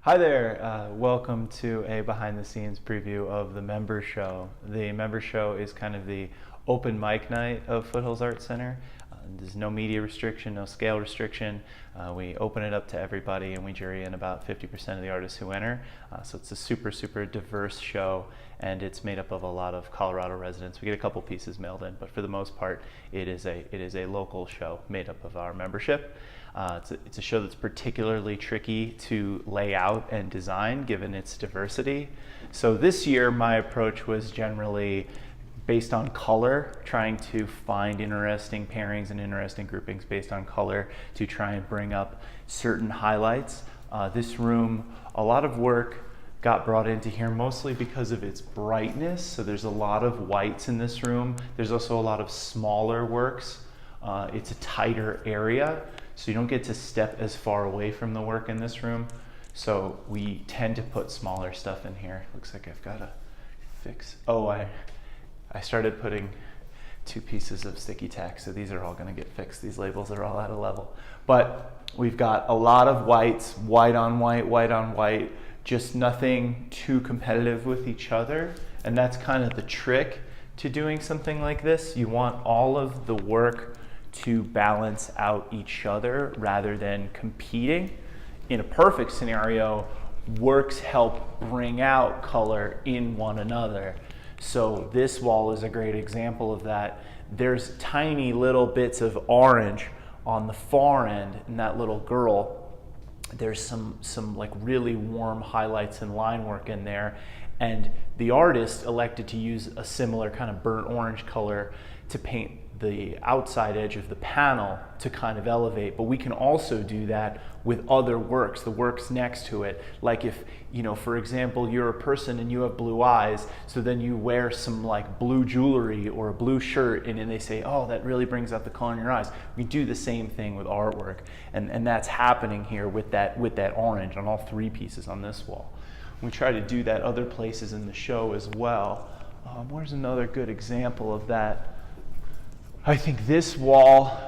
Hi there, welcome to a behind the scenes preview of the Member Show. The Member Show is kind of the open mic night of Foothills Arts Center. There's no media restriction, no scale restriction. We open it up to everybody and we jury in about 50% of the artists who enter. So it's a super diverse show, and it's made up of a lot of Colorado residents. We get a couple pieces mailed in, but for the most part it is a local show made up of our membership. It's a show that's particularly tricky to lay out and design given its diversity. So this year my approach was generally based on color, trying to find interesting pairings and interesting groupings based on color to try and bring up certain highlights. This room, a lot of work got brought into here mostly because of its brightness. So there's a lot of whites in this room. There's also a lot of smaller works. It's a tighter area, so you don't get to step as far away from the work in this room. So we tend to put smaller stuff in here. Looks like I've got to fix. Oh, I started putting 2 pieces of sticky tack, so these are all going to get fixed. These labels are all out of level. But we've got a lot of whites, white on white, white on white, just nothing too competitive with each other. And that's kind of the trick to doing something like this. You want all of the work to balance out each other rather than competing. In a perfect scenario, works help bring out color in one another. So this wall is a great example of that. There's tiny little bits of orange on the far end in that little girl. There's some like really warm highlights and line work in there. And the artist elected to use a similar kind of burnt orange color to paint the outside edge of the panel to kind of elevate. But we can also do that with other works, the works next to it. Like if, for example, you're a person and you have blue eyes, so then you wear some like blue jewelry or a blue shirt, and then they say, oh, that really brings out the color in your eyes. We do the same thing with artwork, and that's happening here with that orange on all 3 pieces on this wall. We try to do that other places in the show as well. Where's another good example of that? I think this wall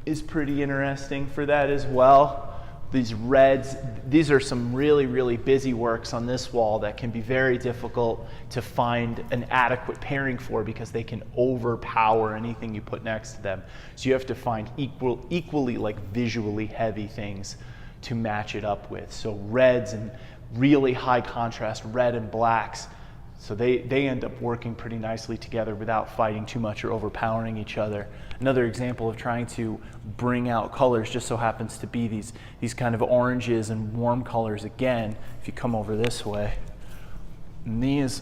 is pretty interesting for that as well. These reds, these are some really busy works on this wall that can be very difficult to find an adequate pairing for because they can overpower anything you put next to them. So you have to find equally like visually heavy things to match it up with. So reds and really high contrast red and blacks. So they end up working pretty nicely together without fighting too much or overpowering each other. Another example of trying to bring out colors just so happens to be these kind of oranges and warm colors again. If you come over this way, and these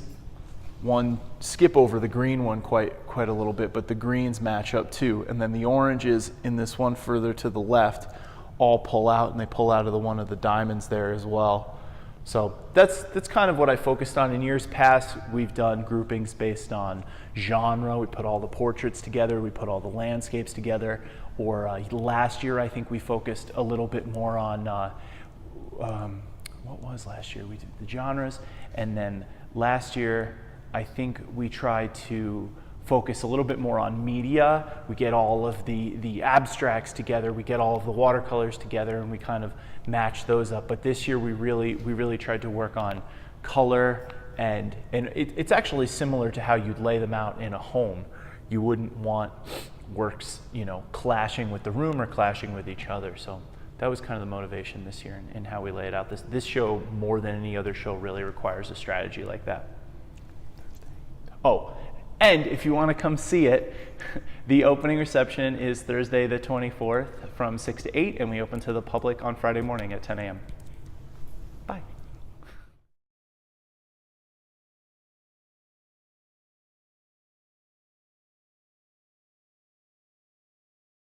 skip over the green one quite a little bit, but the greens match up too. And then the oranges in this one further to the left all pull out, and they pull out of one of the diamonds there as well. So that's kind of what I focused on. In years past, we've done groupings based on genre. We put all the portraits together, we put all the landscapes together. Or last year, I think we focused a little bit more on, what was last year? We did the genres. And then last year, I think we tried to focus a little bit more on media. We get all of the abstracts together, we get all of the watercolors together, and we kind of match those up. But this year we really tried to work on color, and it's actually similar to how you'd lay them out in a home. You wouldn't want works, clashing with the room or clashing with each other. So that was kind of the motivation this year in how we lay it out. This show, more than any other show, really requires a strategy like that. Oh, and if you want to come see it, the opening reception is Thursday the 24th from 6 to 8, and we open to the public on Friday morning at 10 a.m.